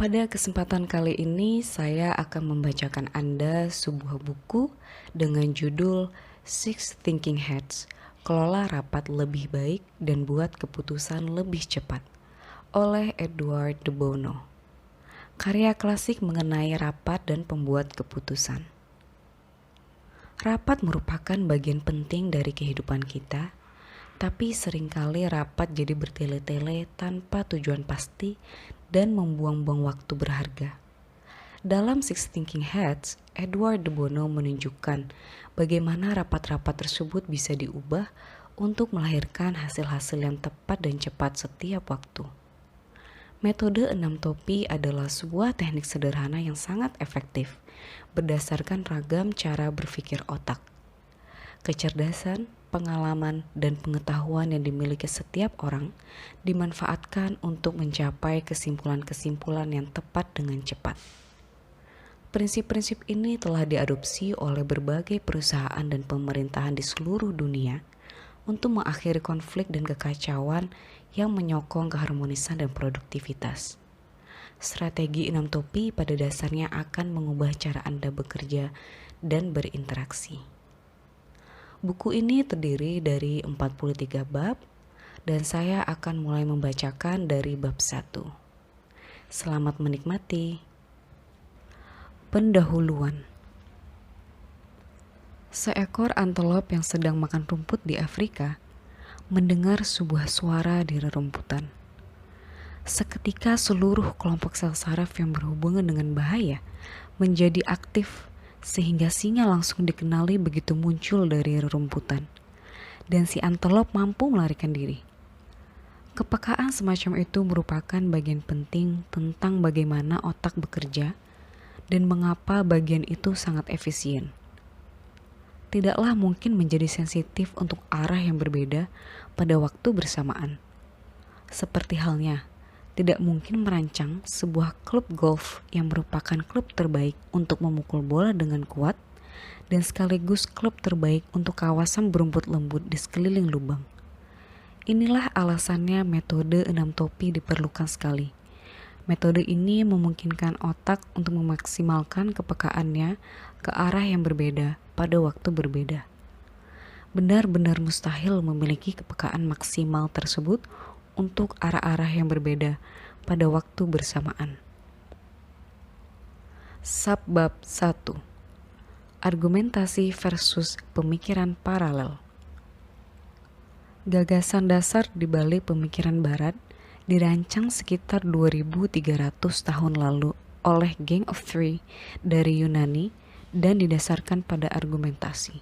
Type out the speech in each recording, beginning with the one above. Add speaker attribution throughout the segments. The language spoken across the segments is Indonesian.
Speaker 1: Pada kesempatan kali ini, saya akan membacakan Anda sebuah buku dengan judul Six Thinking Hats, Kelola Rapat Lebih Baik dan Buat Keputusan Lebih Cepat, oleh Edward de Bono. Karya klasik mengenai rapat dan pembuat keputusan. Rapat merupakan bagian penting dari kehidupan kita, tapi seringkali rapat jadi bertele-tele tanpa tujuan pasti dan membuang-buang waktu berharga. Dalam Six Thinking Hats, Edward de Bono menunjukkan bagaimana rapat-rapat tersebut bisa diubah untuk melahirkan hasil-hasil yang tepat dan cepat setiap waktu. Metode 6 topi adalah sebuah teknik sederhana yang sangat efektif berdasarkan ragam cara berpikir otak. Kecerdasan, pengalaman, dan pengetahuan yang dimiliki setiap orang dimanfaatkan untuk mencapai kesimpulan-kesimpulan yang tepat dengan cepat. Prinsip-prinsip ini telah diadopsi oleh berbagai perusahaan dan pemerintahan di seluruh dunia untuk mengakhiri konflik dan kekacauan yang menyokong keharmonisan dan produktivitas. Strategi 6 topi pada dasarnya akan mengubah cara Anda bekerja dan berinteraksi. Buku ini terdiri dari 43 bab dan saya akan mulai membacakan dari bab 1. Selamat menikmati. Pendahuluan. Seekor antelop yang sedang makan rumput di Afrika mendengar sebuah suara di rerumputan. Seketika seluruh kelompok sel saraf yang berhubungan dengan bahaya menjadi aktif sehingga singa langsung dikenali begitu muncul dari rerumputan, dan si antelop mampu melarikan diri. Kepekaan semacam itu merupakan bagian penting tentang bagaimana otak bekerja dan mengapa bagian itu sangat efisien. Tidaklah mungkin menjadi sensitif untuk arah yang berbeda pada waktu bersamaan. Seperti halnya, tidak mungkin merancang sebuah klub golf yang merupakan klub terbaik untuk memukul bola dengan kuat dan sekaligus klub terbaik untuk kawasan berumput lembut di sekeliling lubang. Inilah alasannya metode 6 topi diperlukan sekali. Metode ini memungkinkan otak untuk memaksimalkan kepekaannya ke arah yang berbeda pada waktu berbeda. Benar-benar mustahil memiliki kepekaan maksimal tersebut untuk arah-arah yang berbeda pada waktu bersamaan. Subbab 1. Argumentasi versus pemikiran paralel. Gagasan dasar di balik pemikiran barat dirancang sekitar 2300 tahun lalu oleh Gang of Three dari Yunani dan didasarkan pada argumentasi.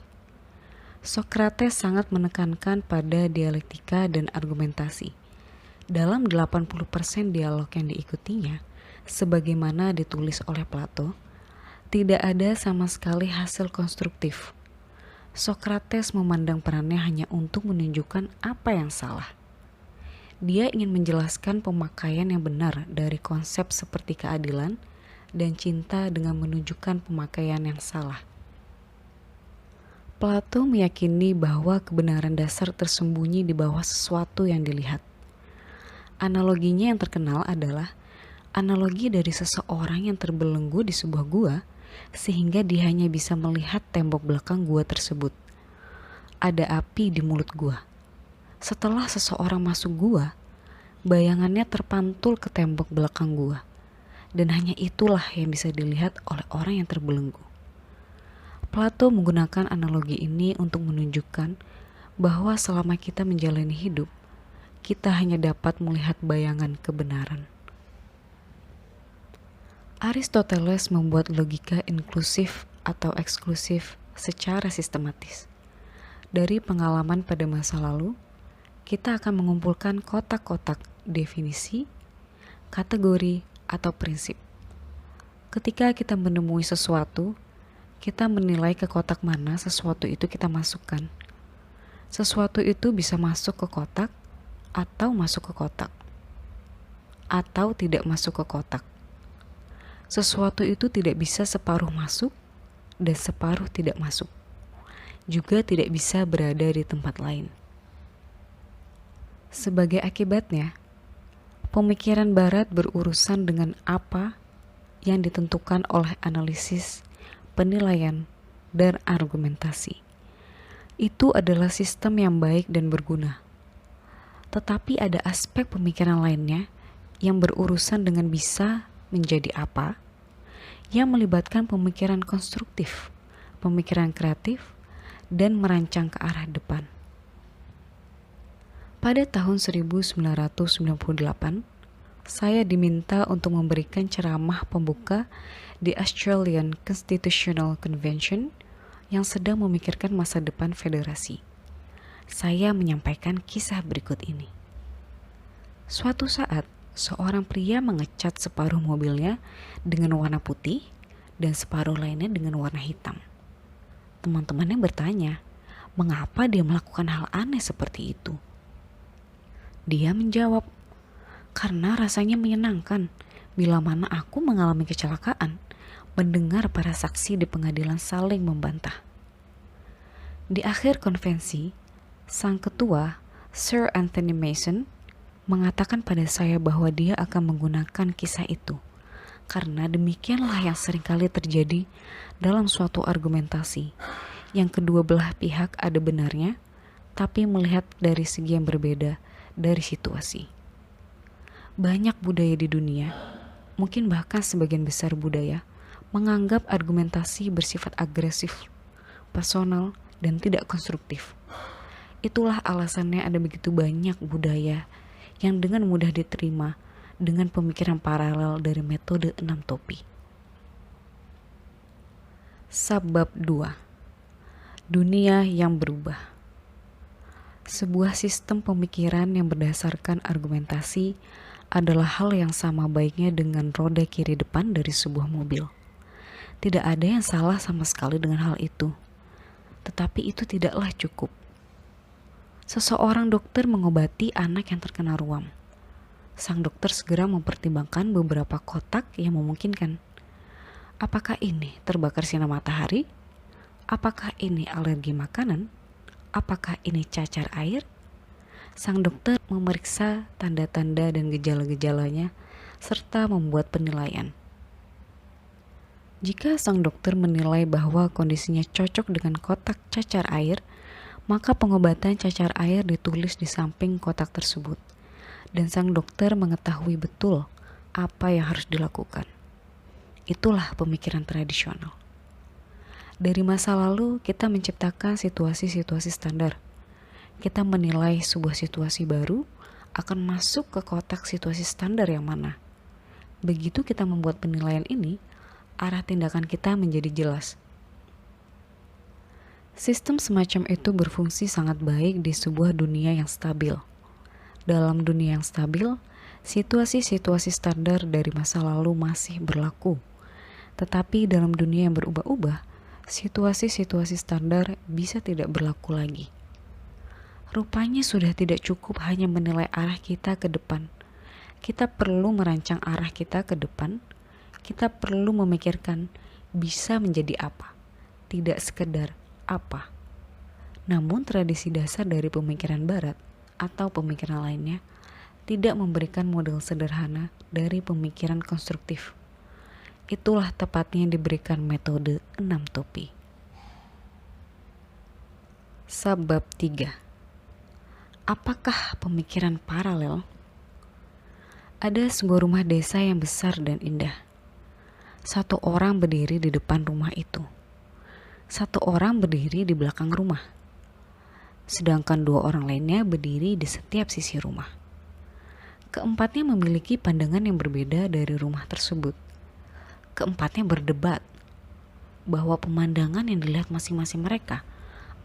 Speaker 1: Socrates sangat menekankan pada dialektika dan argumentasi. Dalam 80% dialog yang diikutinya, sebagaimana ditulis oleh Plato, tidak ada sama sekali hasil konstruktif. Socrates memandang perannya hanya untuk menunjukkan apa yang salah. Dia ingin menjelaskan pemakaian yang benar dari konsep seperti keadilan dan cinta dengan menunjukkan pemakaian yang salah. Plato meyakini bahwa kebenaran dasar tersembunyi di bawah sesuatu yang dilihat. Analoginya yang terkenal adalah analogi dari seseorang yang terbelenggu di sebuah gua sehingga dia hanya bisa melihat tembok belakang gua tersebut. Ada api di mulut gua. Setelah seseorang masuk gua, bayangannya terpantul ke tembok belakang gua, dan hanya itulah yang bisa dilihat oleh orang yang terbelenggu. Plato menggunakan analogi ini untuk menunjukkan bahwa selama kita menjalani hidup, kita hanya dapat melihat bayangan kebenaran. Aristoteles membuat logika inklusif atau eksklusif secara sistematis. Dari pengalaman pada masa lalu, kita akan mengumpulkan kotak-kotak definisi, kategori, atau prinsip. Ketika kita menemui sesuatu, kita menilai ke kotak mana sesuatu itu kita masukkan. Sesuatu itu bisa masuk ke kotak, atau masuk ke kotak, atau tidak masuk ke kotak. Sesuatu itu tidak bisa separuh masuk dan separuh tidak masuk. Juga tidak bisa berada di tempat lain. Sebagai akibatnya, Pemikiran barat berurusan dengan apa yang ditentukan oleh analisis, penilaian, dan argumentasi. Itu adalah sistem yang baik dan berguna. Tetapi ada aspek pemikiran lainnya yang berurusan dengan bisa menjadi apa, yang melibatkan pemikiran konstruktif, pemikiran kreatif, dan merancang ke arah depan. Pada tahun 1998, saya diminta untuk memberikan ceramah pembuka di Australian Constitutional Convention yang sedang memikirkan masa depan federasi. Saya menyampaikan kisah berikut ini. Suatu saat, seorang pria mengecat separuh mobilnya dengan warna putih dan separuh lainnya dengan warna hitam. Teman-temannya bertanya, mengapa dia melakukan hal aneh seperti itu? Dia menjawab, karena rasanya menyenangkan bila mana aku mengalami kecelakaan, mendengar para saksi di pengadilan saling membantah. Di akhir konvensi, sang ketua, Sir Anthony Mason, mengatakan pada saya bahwa dia akan menggunakan kisah itu, karena demikianlah yang seringkali terjadi dalam suatu argumentasi, yang kedua belah pihak ada benarnya, tapi melihat dari segi yang berbeda dari situasi. Banyak budaya di dunia, mungkin bahkan sebagian besar budaya, menganggap argumentasi bersifat agresif, personal, dan tidak konstruktif. Itulah alasannya ada begitu banyak budaya yang dengan mudah diterima dengan pemikiran paralel dari metode 6 topi. Subbab 2. Dunia yang berubah. Sebuah sistem pemikiran yang berdasarkan argumentasi adalah hal yang sama baiknya dengan roda kiri depan dari sebuah mobil. Tidak ada yang salah sama sekali dengan hal itu. Tetapi itu tidaklah cukup. Seseorang dokter mengobati anak yang terkena ruam. Sang dokter segera mempertimbangkan beberapa kotak yang memungkinkan. Apakah ini terbakar sinar matahari? Apakah ini alergi makanan? Apakah ini cacar air? Sang dokter memeriksa tanda-tanda dan gejala-gejalanya serta membuat penilaian. Jika sang dokter menilai bahwa kondisinya cocok dengan kotak cacar air, maka pengobatan cacar air ditulis di samping kotak tersebut, dan sang dokter mengetahui betul apa yang harus dilakukan. Itulah pemikiran tradisional. Dari masa lalu, kita menciptakan situasi-situasi standar. Kita menilai sebuah situasi baru akan masuk ke kotak situasi standar yang mana. Begitu kita membuat penilaian ini, arah tindakan kita menjadi jelas. Sistem semacam itu berfungsi sangat baik di sebuah dunia yang stabil. Dalam dunia yang stabil, situasi-situasi standar dari masa lalu masih berlaku. Tetapi dalam dunia yang berubah-ubah, situasi-situasi standar bisa tidak berlaku lagi. Rupanya sudah tidak cukup hanya menilai arah kita ke depan. Kita perlu merancang arah kita ke depan. Kita perlu memikirkan bisa menjadi apa, tidak sekedar apa. Namun tradisi dasar dari pemikiran barat atau pemikiran lainnya tidak memberikan model sederhana dari pemikiran konstruktif. Itulah tepatnya yang diberikan metode 6 topi. Subbab 3. Apakah pemikiran paralel? Ada sebuah rumah desa yang besar dan indah. Satu orang berdiri di depan rumah itu. Satu orang berdiri di belakang rumah. Sedangkan 2 orang lainnya berdiri di setiap sisi rumah. Keempatnya memiliki pandangan yang berbeda dari rumah tersebut. Keempatnya berdebat bahwa pemandangan yang dilihat masing-masing mereka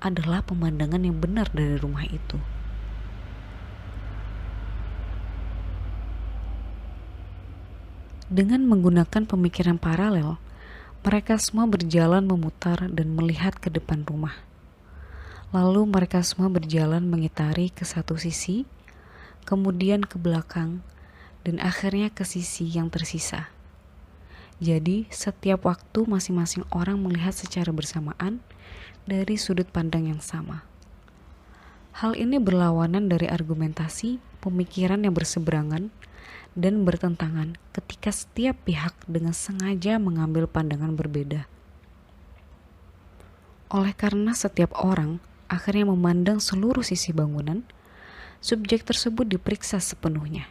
Speaker 1: adalah pemandangan yang benar dari rumah itu. Dengan menggunakan pemikiran paralel, mereka semua berjalan memutar dan melihat ke depan rumah. Lalu mereka semua berjalan mengitari ke satu sisi, kemudian ke belakang, dan akhirnya ke sisi yang tersisa. Jadi, setiap waktu masing-masing orang melihat secara bersamaan dari sudut pandang yang sama. Hal ini berlawanan dari argumentasi, pemikiran yang berseberangan, dan bertentangan ketika setiap pihak dengan sengaja mengambil pandangan berbeda. Oleh karena setiap orang akhirnya memandang seluruh sisi bangunan, subjek tersebut diperiksa sepenuhnya.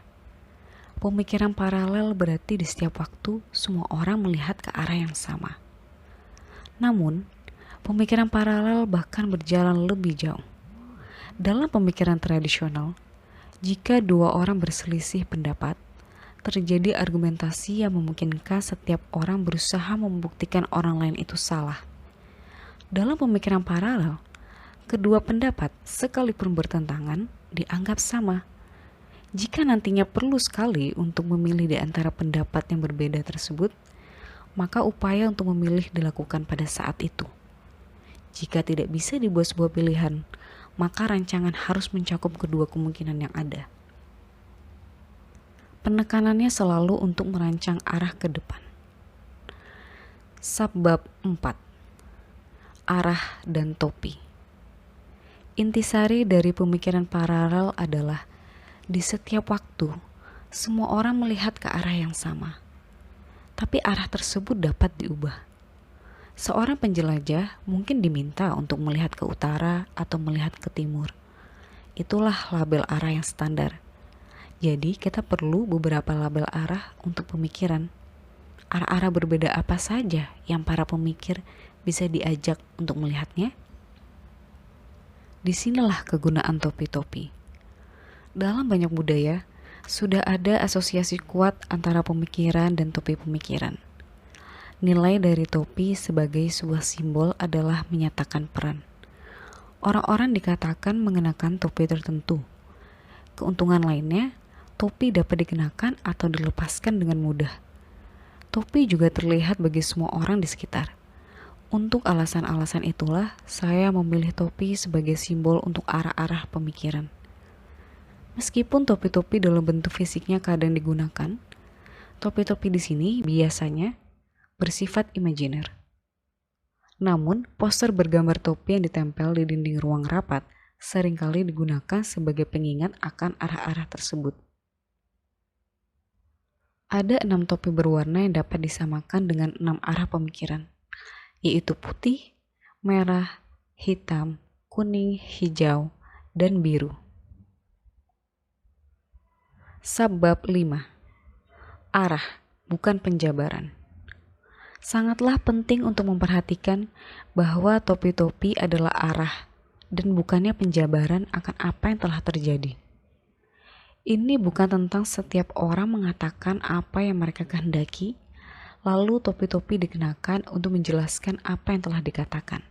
Speaker 1: Pemikiran paralel berarti di setiap waktu semua orang melihat ke arah yang sama. Namun, pemikiran paralel bahkan berjalan lebih jauh. Dalam pemikiran tradisional, jika dua orang berselisih pendapat, terjadi argumentasi yang memungkinkan setiap orang berusaha membuktikan orang lain itu salah. Dalam pemikiran paralel, kedua pendapat sekalipun bertentangan dianggap sama. Jika nantinya perlu sekali untuk memilih di antara pendapat yang berbeda tersebut, maka upaya untuk memilih dilakukan pada saat itu. Jika tidak bisa dibuat sebuah pilihan, maka rancangan harus mencakup kedua kemungkinan yang ada. Penekanannya selalu untuk merancang arah ke depan. Subbab 4. Arah dan topi. Intisari dari pemikiran paralel adalah di setiap waktu, semua orang melihat ke arah yang sama. Tapi arah tersebut dapat diubah. Seorang penjelajah mungkin diminta untuk melihat ke utara atau melihat ke timur. Itulah label arah yang standar. Jadi kita perlu beberapa label arah untuk pemikiran. Arah-arah berbeda apa saja yang para pemikir bisa diajak untuk melihatnya? Disinilah kegunaan topi-topi. Dalam banyak budaya, sudah ada asosiasi kuat antara pemikiran dan topi pemikiran. Nilai dari topi sebagai sebuah simbol adalah menyatakan peran. Orang-orang dikatakan mengenakan topi tertentu. Keuntungan lainnya, topi dapat dikenakan atau dilepaskan dengan mudah. Topi juga terlihat bagi semua orang di sekitar. Untuk alasan-alasan itulah, saya memilih topi sebagai simbol untuk arah-arah pemikiran. Meskipun topi-topi dalam bentuk fisiknya kadang digunakan, topi-topi di sini biasanya bersifat imajiner. Namun, poster bergambar topi yang ditempel di dinding ruang rapat seringkali digunakan sebagai pengingat akan arah-arah tersebut. Ada 6 topi berwarna yang dapat disamakan dengan 6 arah pemikiran, yaitu putih, merah, hitam, kuning, hijau, dan biru. Subbab 5. Arah, bukan penjabaran. Sangatlah penting untuk memperhatikan bahwa topi-topi adalah arah dan bukannya penjabaran akan apa yang telah terjadi. Ini bukan tentang setiap orang mengatakan apa yang mereka kehendaki, lalu topi-topi dikenakan untuk menjelaskan apa yang telah dikatakan.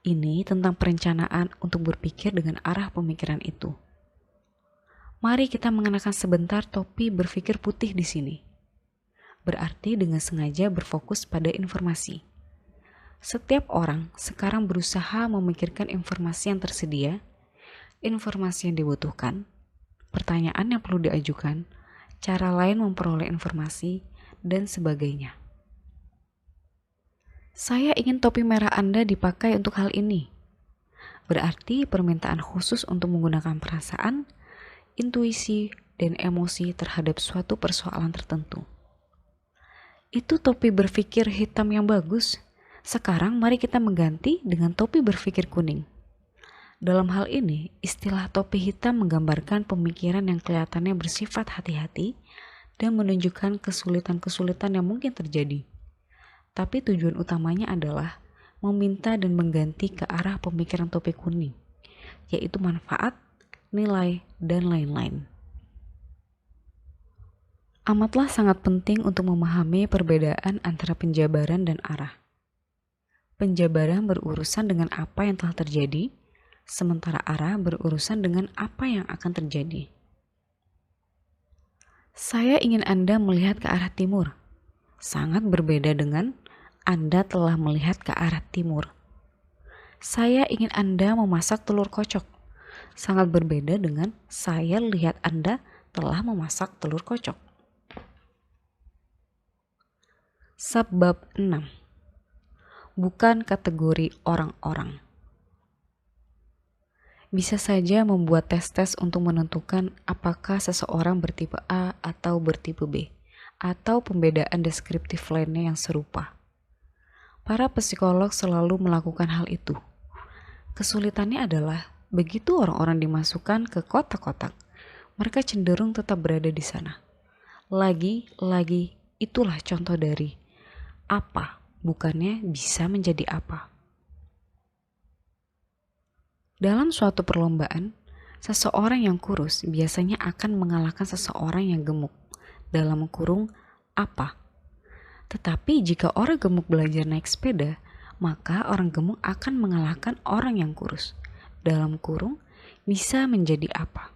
Speaker 1: Ini tentang perencanaan untuk berpikir dengan arah pemikiran itu. Mari kita mengenakan sebentar topi berpikir putih di sini. Berarti dengan sengaja berfokus pada informasi. Setiap orang sekarang berusaha memikirkan informasi yang tersedia, informasi yang dibutuhkan, pertanyaan yang perlu diajukan, cara lain memperoleh informasi, dan sebagainya. Saya ingin topi merah Anda dipakai untuk hal ini. Berarti permintaan khusus untuk menggunakan perasaan, intuisi, dan emosi terhadap suatu persoalan tertentu. Itu topi berpikir hitam yang bagus. Sekarang mari kita mengganti dengan topi berpikir kuning. Dalam hal ini, istilah topi hitam menggambarkan pemikiran yang kelihatannya bersifat hati-hati dan menunjukkan kesulitan-kesulitan yang mungkin terjadi. Tapi tujuan utamanya adalah meminta dan mengganti ke arah pemikiran topi kuning, yaitu manfaat, nilai, dan lain-lain. Amatlah sangat penting untuk memahami perbedaan antara penjabaran dan arah. Penjabaran berurusan dengan apa yang telah terjadi, sementara arah berurusan dengan apa yang akan terjadi. Saya ingin Anda melihat ke arah timur. Sangat berbeda dengan Anda telah melihat ke arah timur. Saya ingin Anda memasak telur kocok. Sangat berbeda dengan saya lihat Anda telah memasak telur kocok. Subbab 6. Bukan kategori orang-orang. Bisa saja membuat tes-tes untuk menentukan apakah seseorang bertipe A atau bertipe B, atau pembedaan deskriptif lainnya yang serupa. Para psikolog selalu melakukan hal itu. Kesulitannya adalah, begitu orang-orang dimasukkan ke kotak-kotak, mereka cenderung tetap berada di sana. Lagi-lagi, itulah contoh dari apa, bukannya bisa menjadi apa. Dalam suatu perlombaan, seseorang yang kurus biasanya akan mengalahkan seseorang yang gemuk, dalam kurung apa. Tetapi jika orang gemuk belajar naik sepeda, maka orang gemuk akan mengalahkan orang yang kurus, dalam kurung bisa menjadi apa.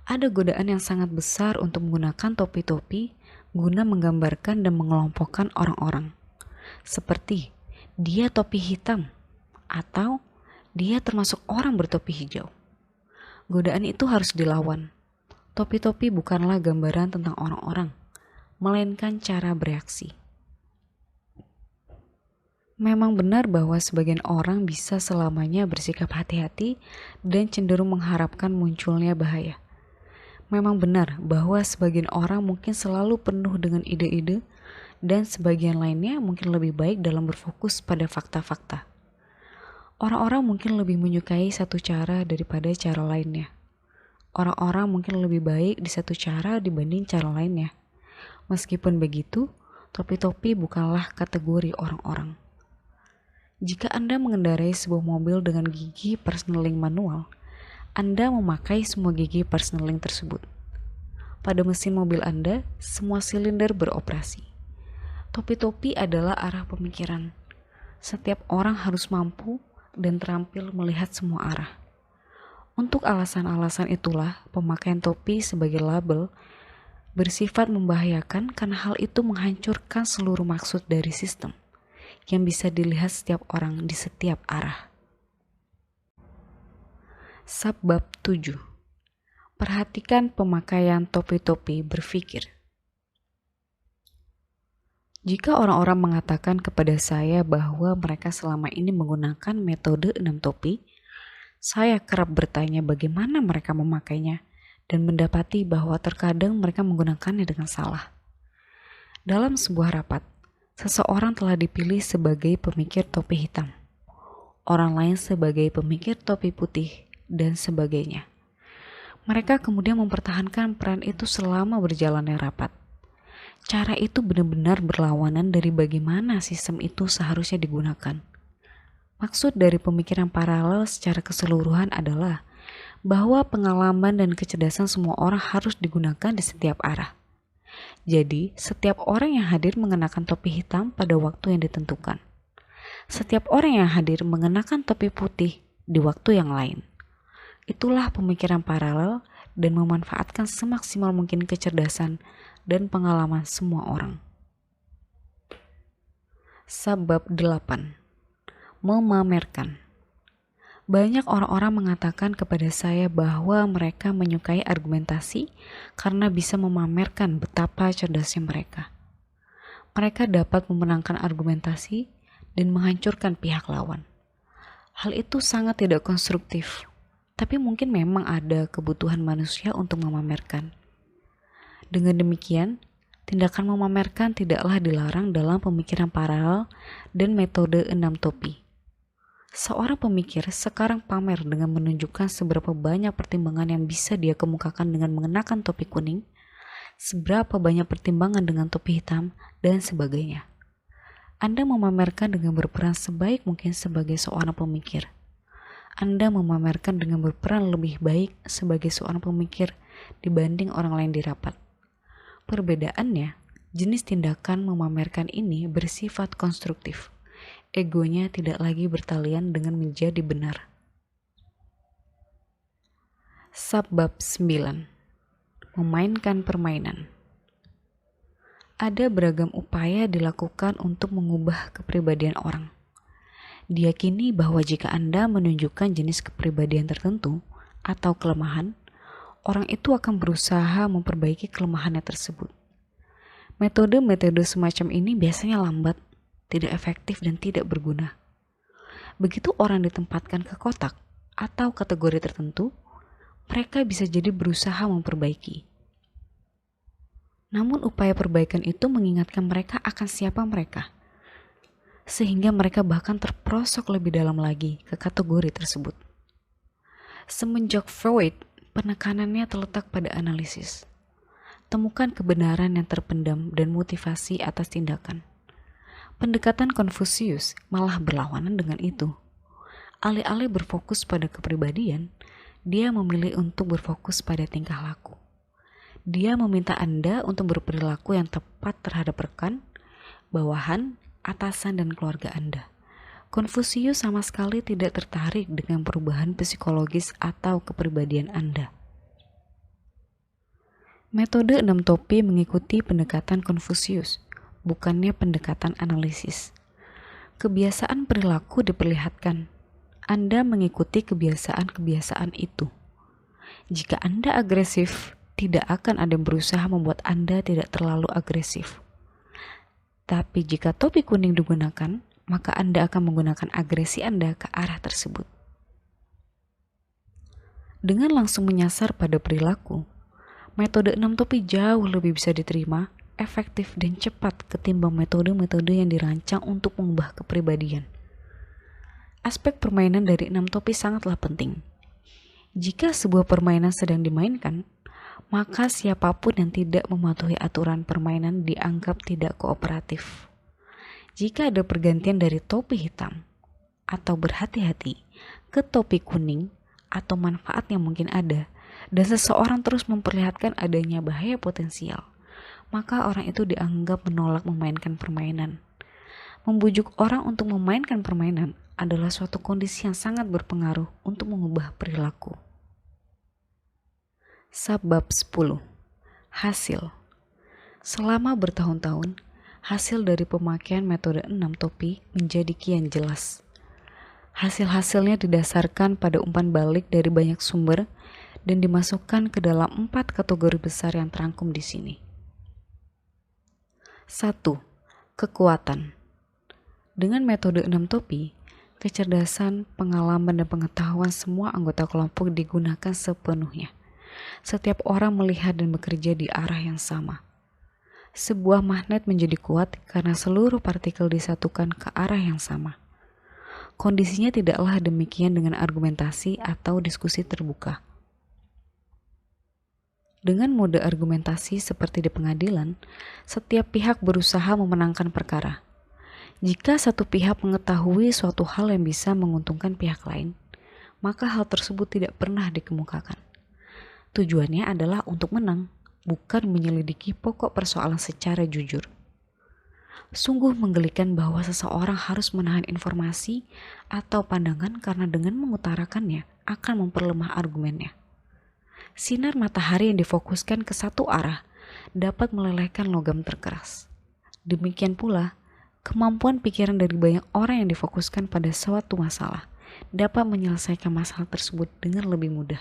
Speaker 1: Ada godaan yang sangat besar untuk menggunakan topi-topi guna menggambarkan dan mengelompokkan orang-orang. Seperti, dia topi hitam, atau dia termasuk orang bertopi hijau. Godaan itu harus dilawan. Topi-topi bukanlah gambaran tentang orang-orang, melainkan cara bereaksi. Memang benar bahwa sebagian orang bisa selamanya bersikap hati-hati dan cenderung mengharapkan munculnya bahaya. Memang benar bahwa sebagian orang mungkin selalu penuh dengan ide-ide dan sebagian lainnya mungkin lebih baik dalam berfokus pada fakta-fakta. Orang-orang mungkin lebih menyukai satu cara daripada cara lainnya. Orang-orang mungkin lebih baik di satu cara dibanding cara lainnya. Meskipun begitu, topi-topi bukanlah kategori orang-orang. Jika Anda mengendarai sebuah mobil dengan gigi persneling manual, Anda memakai semua gigi persneling tersebut. Pada mesin mobil Anda, semua silinder beroperasi. Topi-topi adalah arah pemikiran. Setiap orang harus mampu dan terampil melihat semua arah. Untuk alasan-alasan itulah pemakaian topi sebagai label bersifat membahayakan karena hal itu menghancurkan seluruh maksud dari sistem yang bisa dilihat setiap orang di setiap arah. Subbab 7. Perhatikan pemakaian topi-topi berpikir. Jika orang-orang mengatakan kepada saya bahwa mereka selama ini menggunakan metode 6 topi, saya kerap bertanya bagaimana mereka memakainya dan mendapati bahwa terkadang mereka menggunakannya dengan salah. Dalam sebuah rapat, seseorang telah dipilih sebagai pemikir topi hitam, orang lain sebagai pemikir topi putih, dan sebagainya. Mereka kemudian mempertahankan peran itu selama berjalannya rapat. Cara itu benar-benar berlawanan dari bagaimana sistem itu seharusnya digunakan. Maksud dari pemikiran paralel secara keseluruhan adalah bahwa pengalaman dan kecerdasan semua orang harus digunakan di setiap arah. Jadi, setiap orang yang hadir mengenakan topi hitam pada waktu yang ditentukan. Setiap orang yang hadir mengenakan topi putih di waktu yang lain. Itulah pemikiran paralel dan memanfaatkan semaksimal mungkin kecerdasan dan pengalaman semua orang. Subbab 8. Memamerkan. Banyak orang-orang mengatakan kepada saya bahwa mereka menyukai argumentasi karena bisa memamerkan betapa cerdasnya mereka. Mereka dapat memenangkan argumentasi dan menghancurkan pihak lawan. Hal itu sangat tidak konstruktif, tapi mungkin memang ada kebutuhan manusia untuk memamerkan. Dengan demikian, tindakan memamerkan tidaklah dilarang dalam pemikiran paralel dan metode 6 topi. Seorang pemikir sekarang pamer dengan menunjukkan seberapa banyak pertimbangan yang bisa dia kemukakan dengan mengenakan topi kuning, seberapa banyak pertimbangan dengan topi hitam, dan sebagainya. Anda memamerkan dengan berperan sebaik mungkin sebagai seorang pemikir. Anda memamerkan dengan berperan lebih baik sebagai seorang pemikir dibanding orang lain di rapat. Perbedaannya, jenis tindakan memamerkan ini bersifat konstruktif. Egonya tidak lagi bertalian dengan menjadi benar. Subbab 9. Memainkan permainan. Ada beragam upaya dilakukan untuk mengubah kepribadian orang. Diyakini bahwa jika Anda menunjukkan jenis kepribadian tertentu atau kelemahan, orang itu akan berusaha memperbaiki kelemahannya tersebut. Metode-metode semacam ini biasanya lambat, tidak efektif, dan tidak berguna. Begitu orang ditempatkan ke kotak, atau kategori tertentu, mereka bisa jadi berusaha memperbaiki. Namun upaya perbaikan itu mengingatkan mereka akan siapa mereka, sehingga mereka bahkan terperosok lebih dalam lagi ke kategori tersebut. Semenjak Freud, penekanannya terletak pada analisis. Temukan kebenaran yang terpendam dan motivasi atas tindakan. Pendekatan Konfusius malah berlawanan dengan itu. Alih-alih berfokus pada kepribadian, dia memilih untuk berfokus pada tingkah laku. Dia meminta Anda untuk berperilaku yang tepat terhadap rekan, bawahan, atasan, dan keluarga Anda. Konfusius sama sekali tidak tertarik dengan perubahan psikologis atau kepribadian Anda. Metode 6 topi mengikuti pendekatan Konfusius, bukannya pendekatan analisis. Kebiasaan perilaku diperlihatkan. Anda mengikuti kebiasaan-kebiasaan itu. Jika Anda agresif, tidak akan ada yang berusaha membuat Anda tidak terlalu agresif. Tapi jika topi kuning digunakan, maka Anda akan menggunakan agresi Anda ke arah tersebut. Dengan langsung menyasar pada perilaku, metode 6 topi jauh lebih bisa diterima, efektif, dan cepat ketimbang metode-metode yang dirancang untuk mengubah kepribadian. Aspek permainan dari 6 topi sangatlah penting. Jika sebuah permainan sedang dimainkan, maka siapapun yang tidak mematuhi aturan permainan dianggap tidak kooperatif. Jika ada pergantian dari topi hitam atau berhati-hati ke topi kuning atau manfaat yang mungkin ada, dan seseorang terus memperlihatkan adanya bahaya potensial, maka orang itu dianggap menolak memainkan permainan. Membujuk orang untuk memainkan permainan adalah suatu kondisi yang sangat berpengaruh untuk mengubah perilaku. Subbab 10. Hasil. Selama bertahun-tahun, hasil dari pemakaian metode 6 topi menjadi kian jelas. Hasil-hasilnya didasarkan pada umpan balik dari banyak sumber dan dimasukkan ke dalam 4 kategori besar yang terangkum di sini. 1. Kekuatan. Dengan metode 6 topi, kecerdasan, pengalaman, dan pengetahuan semua anggota kelompok digunakan sepenuhnya. Setiap orang melihat dan bekerja di arah yang sama. Sebuah magnet menjadi kuat karena seluruh partikel disatukan ke arah yang sama. Kondisinya tidaklah demikian dengan argumentasi atau diskusi terbuka. Dengan mode argumentasi seperti di pengadilan, setiap pihak berusaha memenangkan perkara. Jika satu pihak mengetahui suatu hal yang bisa menguntungkan pihak lain, maka hal tersebut tidak pernah dikemukakan. Tujuannya adalah untuk menang, bukan menyelidiki pokok persoalan secara jujur. Sungguh menggelikan bahwa seseorang harus menahan informasi atau pandangan karena dengan mengutarakannya akan memperlemah argumennya. Sinar matahari yang difokuskan ke satu arah dapat melelehkan logam terkeras. Demikian pula, kemampuan pikiran dari banyak orang yang difokuskan pada suatu masalah dapat menyelesaikan masalah tersebut dengan lebih mudah.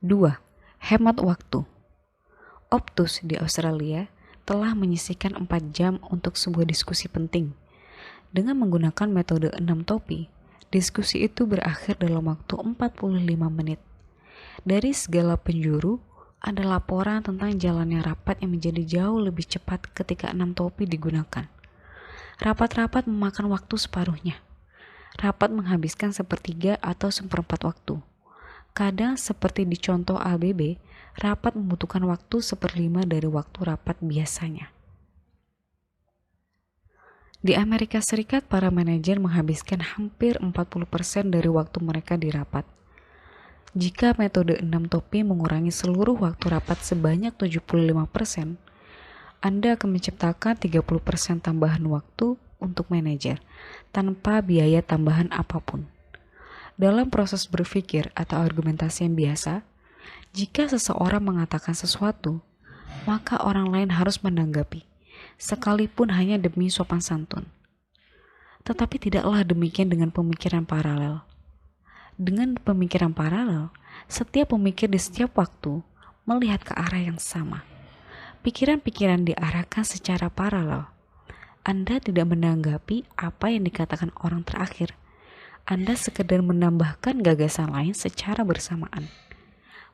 Speaker 1: 2. Hemat waktu. Optus di Australia telah menyisihkan 4 jam untuk sebuah diskusi penting. Dengan menggunakan metode 6 topi, diskusi itu berakhir dalam waktu 45 menit. Dari segala penjuru, ada laporan tentang jalannya rapat yang menjadi jauh lebih cepat ketika 6 topi digunakan. Rapat-rapat memakan waktu separuhnya. Rapat menghabiskan sepertiga atau seperempat waktu. Kadang seperti di contoh ABB, rapat membutuhkan waktu 1/5 dari waktu rapat biasanya. Di Amerika Serikat, para manajer menghabiskan hampir 40% dari waktu mereka di rapat. Jika metode 6 topi mengurangi seluruh waktu rapat sebanyak 75%, Anda akan menciptakan 30% tambahan waktu untuk manajer tanpa biaya tambahan apapun. Dalam proses berpikir atau argumentasi yang biasa, jika seseorang mengatakan sesuatu, maka orang lain harus menanggapi, sekalipun hanya demi sopan santun. Tetapi tidaklah demikian dengan pemikiran paralel. Dengan pemikiran paralel, setiap pemikir di setiap waktu melihat ke arah yang sama. Pikiran-pikiran diarahkan secara paralel. Anda tidak menanggapi apa yang dikatakan orang terakhir. Anda sekedar menambahkan gagasan lain secara bersamaan.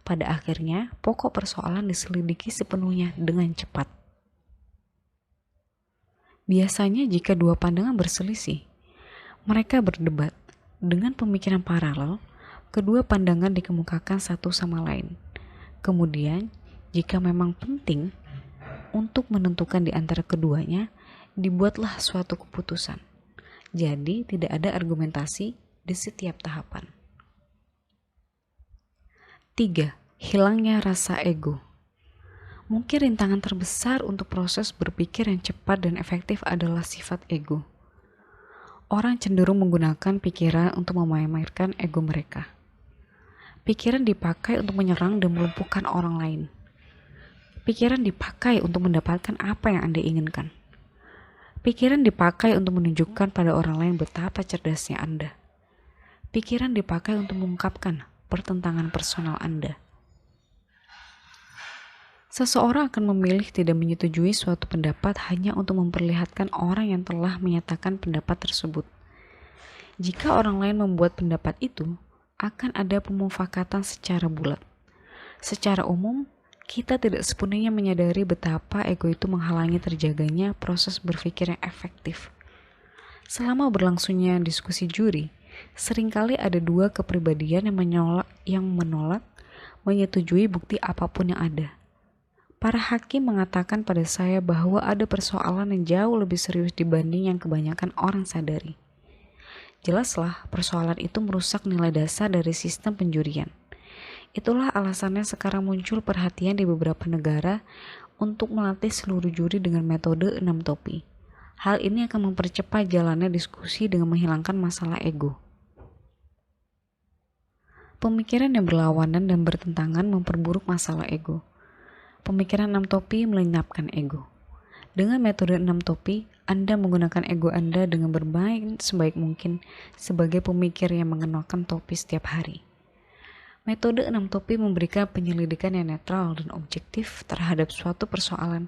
Speaker 1: Pada akhirnya, pokok persoalan diselidiki sepenuhnya dengan cepat. Biasanya jika dua pandangan berselisih, mereka berdebat. Dengan pemikiran paralel, kedua pandangan dikemukakan satu sama lain. Kemudian, jika memang penting untuk menentukan di antara keduanya, dibuatlah suatu keputusan. Jadi, tidak ada argumentasi di setiap tahapan. 3. Hilangnya rasa ego. Mungkin rintangan terbesar untuk proses berpikir yang cepat dan efektif adalah sifat ego. Orang cenderung menggunakan pikiran untuk memamerkan ego mereka. Pikiran dipakai untuk menyerang dan melumpuhkan orang lain. Pikiran dipakai untuk mendapatkan apa yang Anda inginkan. Pikiran dipakai untuk menunjukkan pada orang lain betapa cerdasnya Anda. Pikiran dipakai untuk mengungkapkan pertentangan personal Anda. Seseorang akan memilih tidak menyetujui suatu pendapat hanya untuk memperlihatkan orang yang telah menyatakan pendapat tersebut. Jika orang lain membuat pendapat itu, akan ada pemufakatan secara bulat. Secara umum, kita tidak sepenuhnya menyadari betapa ego itu menghalangi terjaganya proses berpikir yang efektif. Selama berlangsungnya diskusi juri, seringkali ada dua kepribadian yang menolak menyetujui bukti apapun yang ada. Para hakim mengatakan pada saya bahwa ada persoalan yang jauh lebih serius dibanding yang kebanyakan orang sadari. Jelaslah, persoalan itu merusak nilai dasar dari sistem penjurian. Itulah alasannya sekarang muncul perhatian di beberapa negara untuk melatih seluruh juri dengan metode 6 topi. Hal ini akan mempercepat jalannya diskusi dengan menghilangkan masalah ego. Pemikiran yang berlawanan dan bertentangan memperburuk masalah ego. Pemikiran 6 topi melenyapkan ego. Dengan metode 6 topi, Anda menggunakan ego Anda dengan bermain sebaik mungkin sebagai pemikir yang mengenakan topi setiap hari. Metode 6 topi memberikan penyelidikan yang netral dan objektif terhadap suatu persoalan.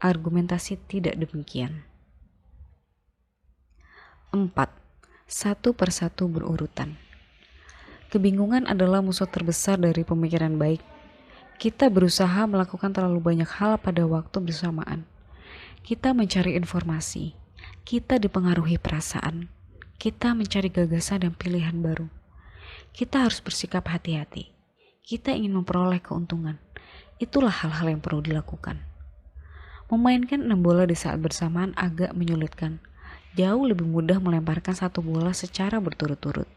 Speaker 1: Argumentasi tidak demikian. 4. Satu persatu berurutan. Kebingungan adalah musuh terbesar dari pemikiran baik. Kita berusaha melakukan terlalu banyak hal pada waktu bersamaan. Kita mencari informasi. Kita dipengaruhi perasaan. Kita mencari gagasan dan pilihan baru. Kita harus bersikap hati-hati. Kita ingin memperoleh keuntungan. Itulah hal-hal yang perlu dilakukan. Memainkan 6 bola di saat bersamaan agak menyulitkan. Jauh lebih mudah melemparkan satu bola secara berturut-turut.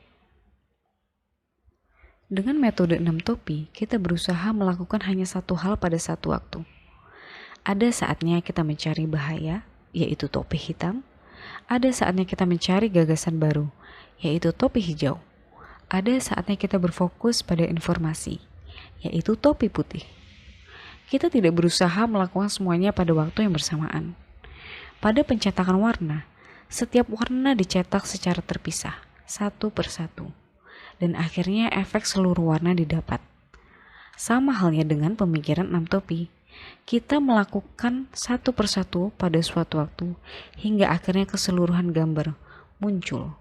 Speaker 1: Dengan metode 6 topi, kita berusaha melakukan hanya satu hal pada satu waktu. Ada saatnya kita mencari bahaya, yaitu topi hitam. Ada saatnya kita mencari gagasan baru, yaitu topi hijau. Ada saatnya kita berfokus pada informasi, yaitu topi putih. Kita tidak berusaha melakukan semuanya pada waktu yang bersamaan. Pada pencetakan warna, setiap warna dicetak secara terpisah, satu persatu, dan akhirnya efek seluruh warna didapat. Sama halnya dengan pemikiran 6 topi, kita melakukan satu persatu pada suatu waktu, hingga akhirnya keseluruhan gambar muncul.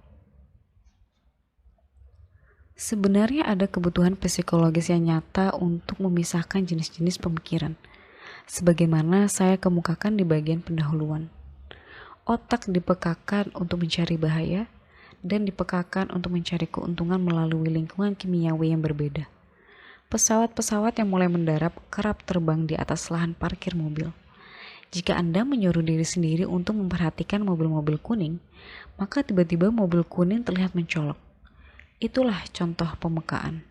Speaker 1: Sebenarnya ada kebutuhan psikologis yang nyata untuk memisahkan jenis-jenis pemikiran, sebagaimana saya kemukakan di bagian pendahuluan. Otak dipekakan untuk mencari bahaya, dan dipekakan untuk mencari keuntungan melalui lingkungan kimiawi yang berbeda. Pesawat-pesawat yang mulai mendarat kerap terbang di atas lahan parkir mobil. Jika Anda menyuruh diri sendiri untuk memperhatikan mobil-mobil kuning, maka tiba-tiba mobil kuning terlihat mencolok. Itulah contoh pemekaan.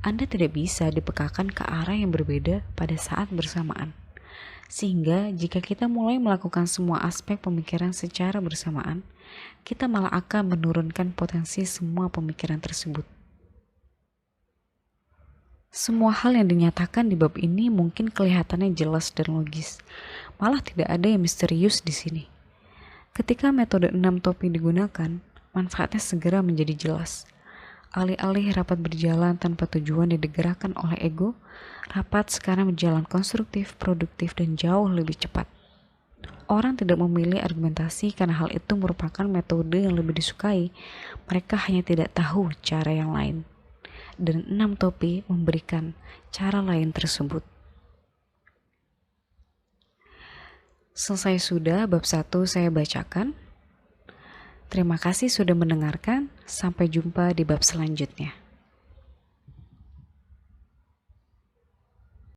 Speaker 1: Anda tidak bisa dipekakan ke arah yang berbeda pada saat bersamaan. Sehingga jika kita mulai melakukan semua aspek pemikiran secara bersamaan, kita malah akan menurunkan potensi semua pemikiran tersebut. Semua hal yang dinyatakan di bab ini mungkin kelihatannya jelas dan logis, malah tidak ada yang misterius di sini. Ketika metode 6 topi digunakan, manfaatnya segera menjadi jelas. Alih-alih rapat berjalan tanpa tujuan yang digerakkan oleh ego, rapat sekarang berjalan konstruktif, produktif, dan jauh lebih cepat. orang tidak memilih argumentasi karena hal itu merupakan metode yang lebih disukai. Mereka hanya tidak tahu cara yang lain. Dan 6 topi memberikan cara lain tersebut. Selesai sudah bab 1 saya bacakan. Terima kasih sudah mendengarkan. Sampai jumpa di bab selanjutnya.